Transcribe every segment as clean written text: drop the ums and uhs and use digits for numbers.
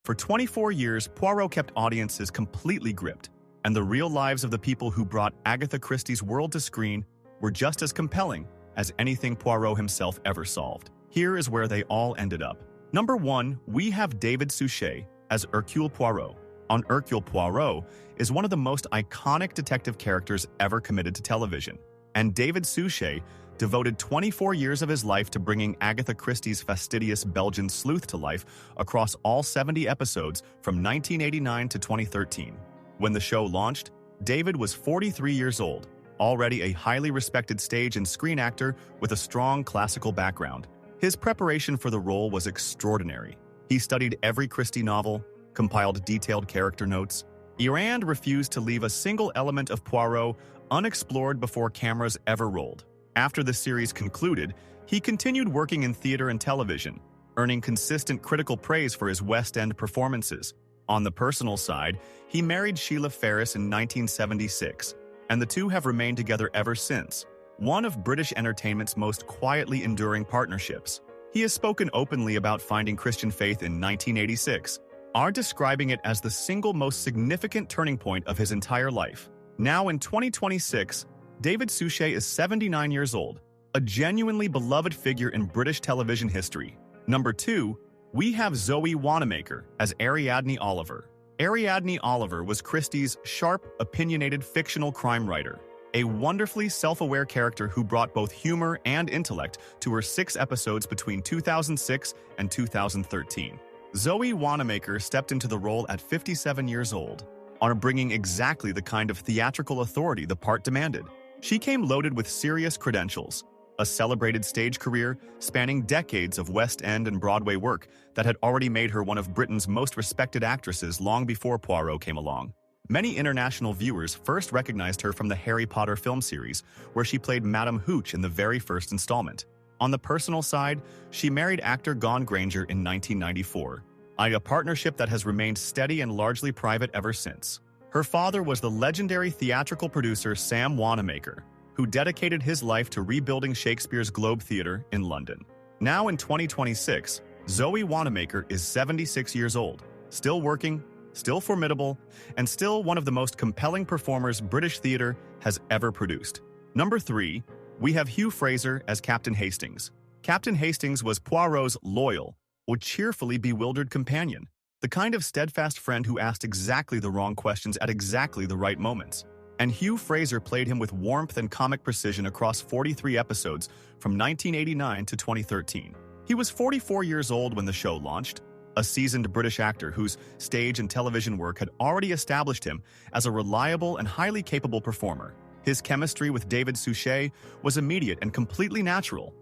For 24 years, Poirot kept audiences completely gripped, and the real lives of the people who brought Agatha Christie's world to screen were just as compelling as anything Poirot himself ever solved. Here is where they all ended up. Number 1, we have David Suchet as Hercule Poirot. Hercule Poirot is one of the most iconic detective characters ever committed to television, and David Suchet devoted 24 years of his life to bringing Agatha Christie's fastidious Belgian sleuth to life across all 70 episodes from 1989 to 2013. When the show launched, David was 43 years old, already a highly respected stage and screen actor with a strong classical background. His preparation for the role was extraordinary. He studied every Christie novel, compiled detailed character notes, and refused to leave a single element of Poirot unexplored before cameras ever rolled. After the series concluded, he continued working in theater and television, earning consistent critical praise for his West End performances. On the personal side, he married Sheila Ferris in 1976, and the two have remained together ever since, one of British entertainment's most quietly enduring partnerships. He has spoken openly about finding Christian faith in 1986, describing it as the single most significant turning point of his entire life. Now in 2026, David Suchet is 79 years old, a genuinely beloved figure in British television history. Number 2, we have Zoe Wanamaker as Ariadne Oliver. Ariadne Oliver was Christie's sharp, opinionated fictional crime writer, a wonderfully self-aware character who brought both humor and intellect to her 6 episodes between 2006 and 2013. Zoe Wanamaker stepped into the role at 57 years old, bringing exactly the kind of theatrical authority the part demanded. She came loaded with serious credentials, a celebrated stage career spanning decades of West End and Broadway work that had already made her one of Britain's most respected actresses long before Poirot came along. Many international viewers first recognized her from the Harry Potter film series, where she played Madame Hooch in the very first installment. On the personal side, she married actor Gon Granger in 1994, a partnership that has remained steady and largely private ever since. Her father was the legendary theatrical producer Sam Wanamaker, who dedicated his life to rebuilding Shakespeare's Globe Theatre in London. Now in 2026, Zoe Wanamaker is 76 years old, still working, still formidable, and still one of the most compelling performers British theatre has ever produced. Number 3, we have Hugh Fraser as Captain Hastings. Captain Hastings was Poirot's loyal, or cheerfully bewildered companion, the kind of steadfast friend who asked exactly the wrong questions at exactly the right moments. And Hugh Fraser played him with warmth and comic precision across 43 episodes from 1989 to 2013. He was 44 years old when the show launched, a seasoned British actor whose stage and television work had already established him as a reliable and highly capable performer. His chemistry with David Suchet was immediate and completely natural,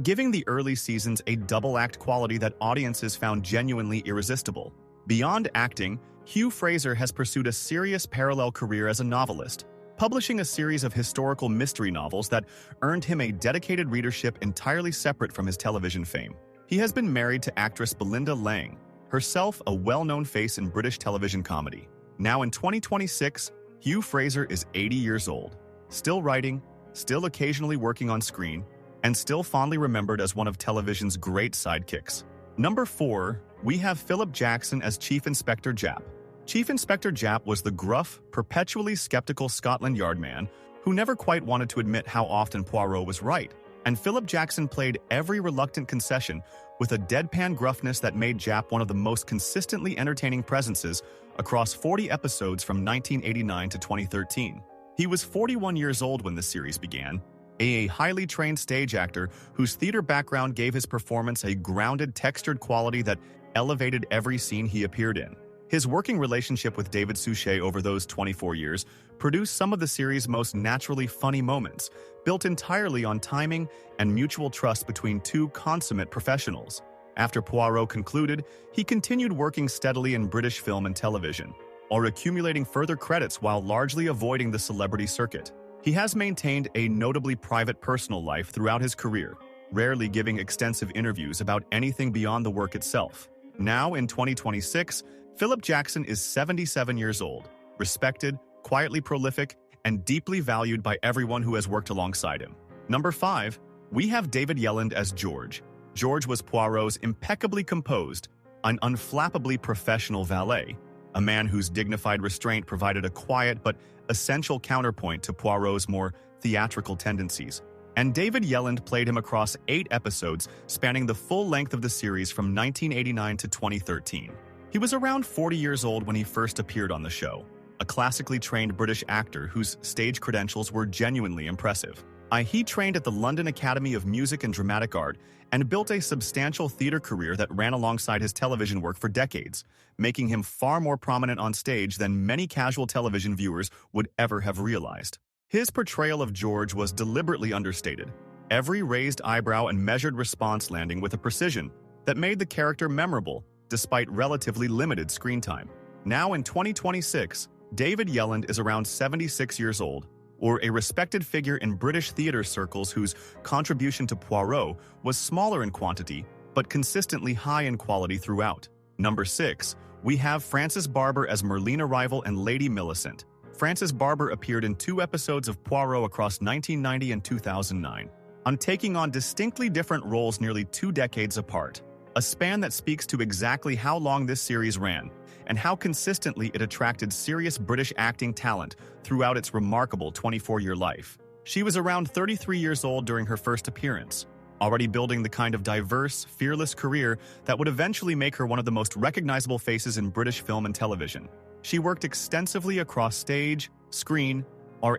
giving the early seasons a double-act quality that audiences found genuinely irresistible. Beyond acting, Hugh Fraser has pursued a serious parallel career as a novelist, publishing a series of historical mystery novels that earned him a dedicated readership entirely separate from his television fame. He has been married to actress Belinda Lang, herself a well-known face in British television comedy. Now in 2026, Hugh Fraser is 80 years old, still writing, still occasionally working on screen, and still fondly remembered as one of television's great sidekicks. Number 4, we have Philip Jackson as Chief Inspector Japp. Chief Inspector Japp was the gruff, perpetually skeptical Scotland Yard man who never quite wanted to admit how often Poirot was right, and Philip Jackson played every reluctant concession with a deadpan gruffness that made Japp one of the most consistently entertaining presences across 40 episodes from 1989 to 2013. He was 41 years old when the series began, a highly trained stage actor whose theater background gave his performance a grounded, textured quality that elevated every scene he appeared in. His working relationship with David Suchet over those 24 years produced some of the series' most naturally funny moments, built entirely on timing and mutual trust between two consummate professionals. After Poirot concluded, he continued working steadily in British film and television, or accumulating further credits while largely avoiding the celebrity circuit. He has maintained a notably private personal life throughout his career, rarely giving extensive interviews about anything beyond the work itself. Now, in 2026, Philip Jackson is 77 years old, respected, quietly prolific, and deeply valued by everyone who has worked alongside him. Number 5, we have David Yelland as George. George was Poirot's impeccably composed, an unflappably professional valet, a man whose dignified restraint provided a quiet but essential counterpoint to Poirot's more theatrical tendencies. And David Yelland played him across 8 episodes, spanning the full length of the series from 1989 to 2013. He was around 40 years old when he first appeared on the show, a classically trained British actor whose stage credentials were genuinely impressive. He trained at the London Academy of Music and Dramatic Art and built a substantial theater career that ran alongside his television work for decades, making him far more prominent on stage than many casual television viewers would ever have realized. His portrayal of George was deliberately understated, every raised eyebrow and measured response landing with a precision that made the character memorable despite relatively limited screen time. Now in 2026, David Yelland is around 76 years old, or a respected figure in British theater circles whose contribution to Poirot was smaller in quantity, but consistently high in quality throughout. Number 6, we have Frances Barber as Merlina Rival and Lady Millicent. Frances Barber appeared in 2 episodes of Poirot across 1990 and 2009, taking on distinctly different roles nearly 2 decades apart, a span that speaks to exactly how long this series ran and how consistently it attracted serious British acting talent throughout its remarkable 24-year life. She was around 33 years old during her first appearance, already building the kind of diverse, fearless career that would eventually make her one of the most recognizable faces in British film and television. She worked extensively across stage, screen,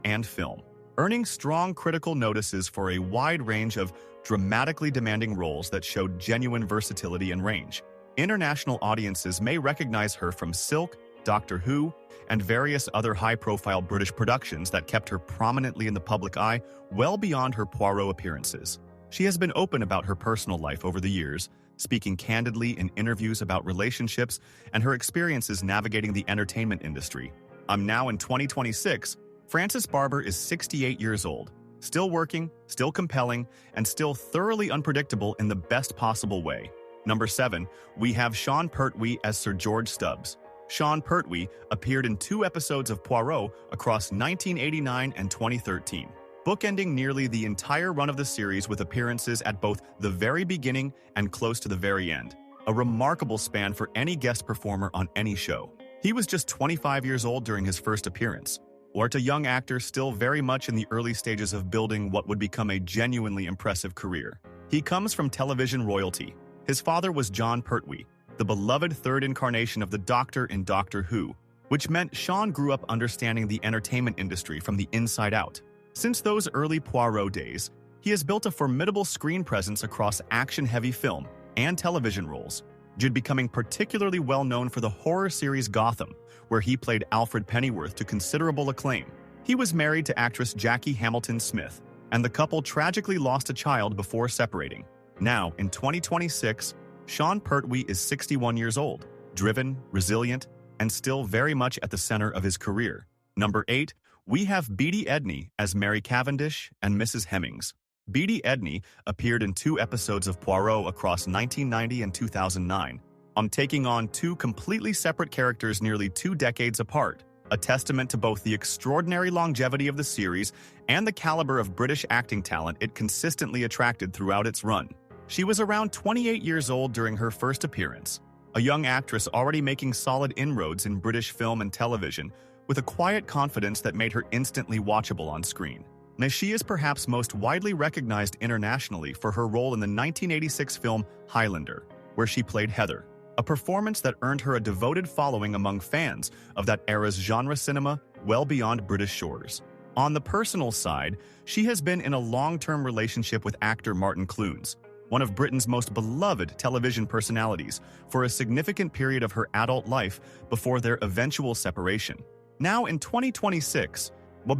and film, earning strong critical notices for a wide range of dramatically demanding roles that showed genuine versatility and range. International audiences may recognize her from Silk, Doctor Who, and various other high-profile British productions that kept her prominently in the public eye well beyond her Poirot appearances. She has been open about her personal life over the years, speaking candidly in interviews about relationships and her experiences navigating the entertainment industry. Now in 2026, Frances Barber is 68 years old, still working, still compelling, and still thoroughly unpredictable in the best possible way. Number 7, we have Sean Pertwee as Sir George Stubbs. Sean Pertwee appeared in 2 episodes of Poirot across 1989 and 2013, bookending nearly the entire run of the series with appearances at both the very beginning and close to the very end, a remarkable span for any guest performer on any show. He was just 25 years old during his first appearance, or a young actor still very much in the early stages of building what would become a genuinely impressive career. He comes from television royalty. His father was John Pertwee, the beloved 3rd incarnation of the Doctor in Doctor Who, which meant Sean grew up understanding the entertainment industry from the inside out. Since those early Poirot days, he has built a formidable screen presence across action-heavy film and television roles, becoming particularly well known for the horror series Gotham, where he played Alfred Pennyworth to considerable acclaim. He was married to actress Jackie Hamilton Smith, and the couple tragically lost a child before separating. Now, in 2026, Sean Pertwee is 61 years old, driven, resilient, and still very much at the center of his career. Number 8, we have Beattie Edney as Mary Cavendish and Mrs. Hemings. Beattie Edney appeared in 2 episodes of Poirot across 1990 and 2009, taking on 2 completely separate characters nearly 2 decades apart, a testament to both the extraordinary longevity of the series and the caliber of British acting talent it consistently attracted throughout its run. She was around 28 years old during her first appearance, a young actress already making solid inroads in British film and television, with a quiet confidence that made her instantly watchable on screen. Now, she is perhaps most widely recognized internationally for her role in the 1986 film Highlander, where she played Heather, a performance that earned her a devoted following among fans of that era's genre cinema well beyond British shores. On the personal side, she has been in a long-term relationship with actor Martin Clunes, one of Britain's most beloved television personalities, for a significant period of her adult life before their eventual separation. Now in 2026,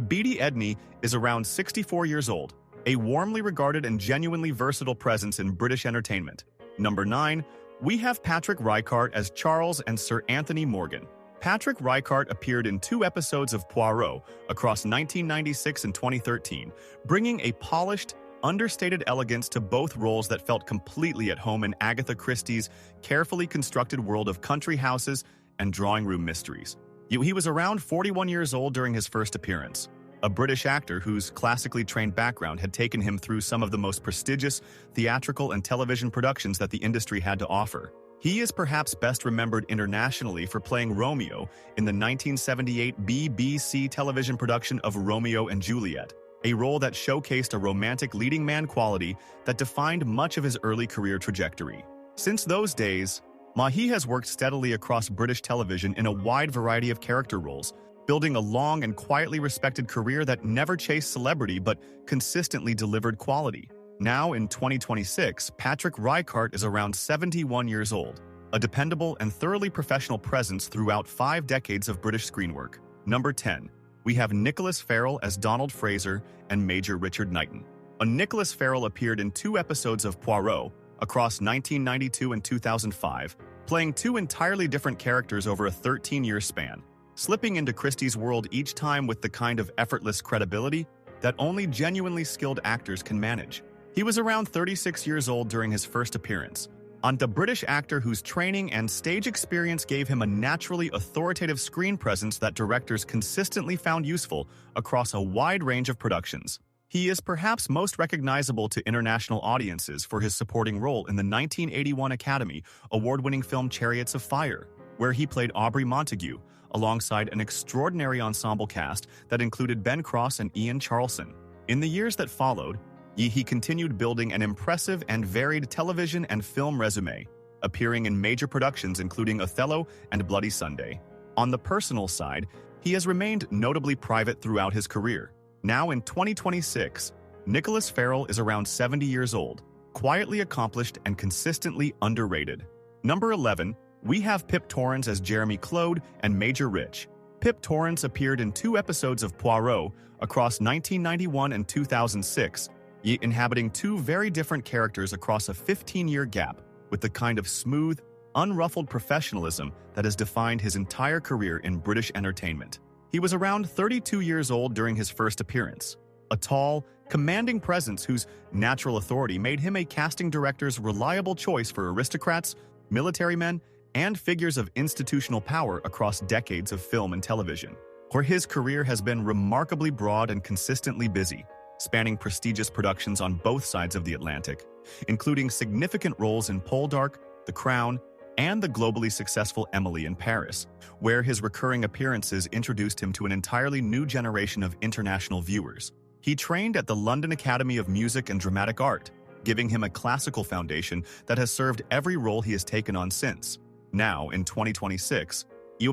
Beattie Edney is around 64 years old, a warmly regarded and genuinely versatile presence in British entertainment. Number 9, we have Patrick Ricart as Charles and Sir Anthony Morgan. Patrick Ricart appeared in 2 episodes of Poirot across 1996 and 2013, bringing a polished, understated elegance to both roles that felt completely at home in Agatha Christie's carefully constructed world of country houses and drawing room mysteries. He was around 41 years old during his first appearance, a British actor whose classically trained background had taken him through some of the most prestigious theatrical and television productions that the industry had to offer. He is perhaps best remembered internationally for playing Romeo in the 1978 BBC television production of Romeo and Juliet, a role that showcased a romantic leading man quality that defined much of his early career trajectory. Since those days, Mahi has worked steadily across British television in a wide variety of character roles, building a long and quietly respected career that never chased celebrity but consistently delivered quality. Now, in 2026, Patrick Ricart is around 71 years old, a dependable and thoroughly professional presence throughout 5 decades of British screen work. Number 10. We have Nicholas Farrell as Donald Fraser and Major Richard Knighton. Nicholas Farrell appeared in 2 episodes of Poirot across 1992 and 2005, playing 2 entirely different characters over a 13-year span, slipping into Christie's world each time with the kind of effortless credibility that only genuinely skilled actors can manage. He was around 36 years old during his first appearance, a British actor whose training and stage experience gave him a naturally authoritative screen presence that directors consistently found useful across a wide range of productions. He is perhaps most recognizable to international audiences for his supporting role in the 1981 Academy Award-winning film Chariots of Fire, where he played Aubrey Montague, alongside an extraordinary ensemble cast that included Ben Cross and Ian Charleson. In the years that followed, he continued building an impressive and varied television and film resume, appearing in major productions including Othello and Bloody Sunday. On the personal side, he has remained notably private throughout his career. Now in 2026, Nicholas Farrell is around 70 years old, quietly accomplished and consistently underrated. Number 11, we have Pip Torrens as Jeremy Claude and Major Rich. Pip Torrens appeared in 2 episodes of Poirot across 1991 and 2006, inhabiting 2 very different characters across a 15-year gap, with the kind of smooth, unruffled professionalism that has defined his entire career in British entertainment. He was around 32 years old during his first appearance, a tall, commanding presence whose natural authority made him a casting director's reliable choice for aristocrats, military men, and figures of institutional power across decades of film and television, where his career has been remarkably broad and consistently busy, spanning prestigious productions on both sides of the Atlantic, including significant roles in Poldark, The Crown, and the globally successful Emily in Paris, where his recurring appearances introduced him to an entirely new generation of international viewers. He trained at the London Academy of Music and Dramatic Art, giving him a classical foundation that has served every role he has taken on since. Now, in 2026,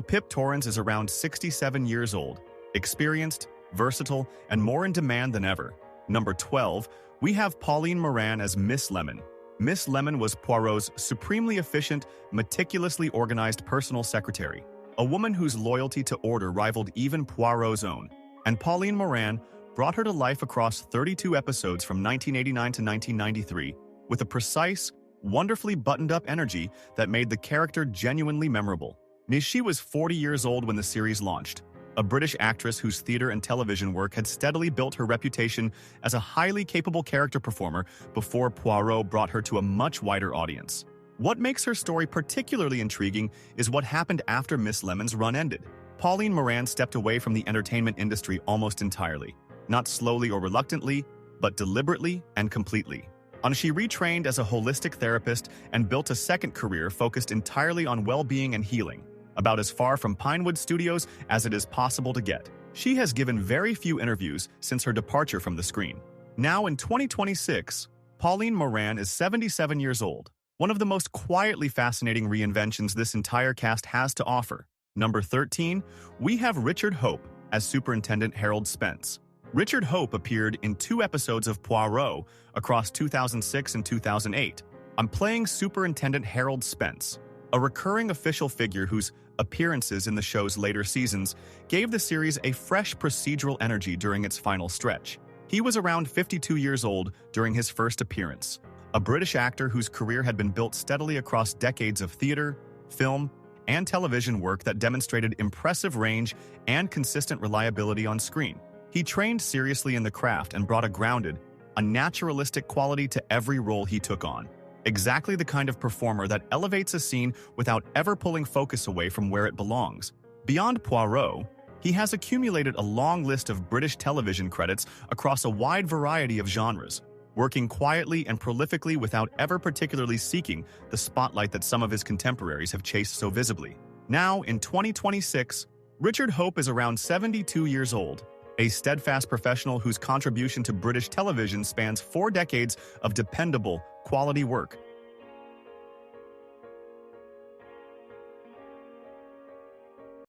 Pip Torrens is around 67 years old, experienced, versatile, and more in demand than ever. Number 12, we have Pauline Moran as Miss Lemon. Miss Lemon was Poirot's supremely efficient, meticulously organized personal secretary, a woman whose loyalty to order rivaled even Poirot's own. And Pauline Moran brought her to life across 32 episodes from 1989 to 1993, with a precise, wonderfully buttoned-up energy that made the character genuinely memorable. She was 40 years old when the series launched, a British actress whose theater and television work had steadily built her reputation as a highly capable character performer before Poirot brought her to a much wider audience. What makes her story particularly intriguing is what happened after Miss Lemon's run ended. Pauline Moran stepped away from the entertainment industry almost entirely, not slowly or reluctantly, but deliberately and completely. She retrained as a holistic therapist and built a second career focused entirely on well-being and healing, about as far from Pinewood Studios as it is possible to get. She has given very few interviews since her departure from the screen. Now in 2026, Pauline Moran is 77 years old, one of the most quietly fascinating reinventions this entire cast has to offer. Number 13, we have Richard Hope as Superintendent Harold Spence. Richard Hope appeared in 2 episodes of Poirot across 2006 and 2008. Playing Superintendent Harold Spence, a recurring official figure whose appearances in the show's later seasons gave the series a fresh procedural energy during its final stretch. He was around 52 years old during his first appearance, a British actor whose career had been built steadily across decades of theater, film, and television work that demonstrated impressive range and consistent reliability on screen. He trained seriously in the craft and brought a naturalistic quality to every role he took on. Exactly the kind of performer that elevates a scene without ever pulling focus away from where it belongs. Beyond Poirot, he has accumulated a long list of British television credits across a wide variety of genres, working quietly and prolifically without ever particularly seeking the spotlight that some of his contemporaries have chased so visibly. Now, in 2026, Richard Hope is around 72 years old, a steadfast professional whose contribution to British television spans 4 decades of dependable, quality work.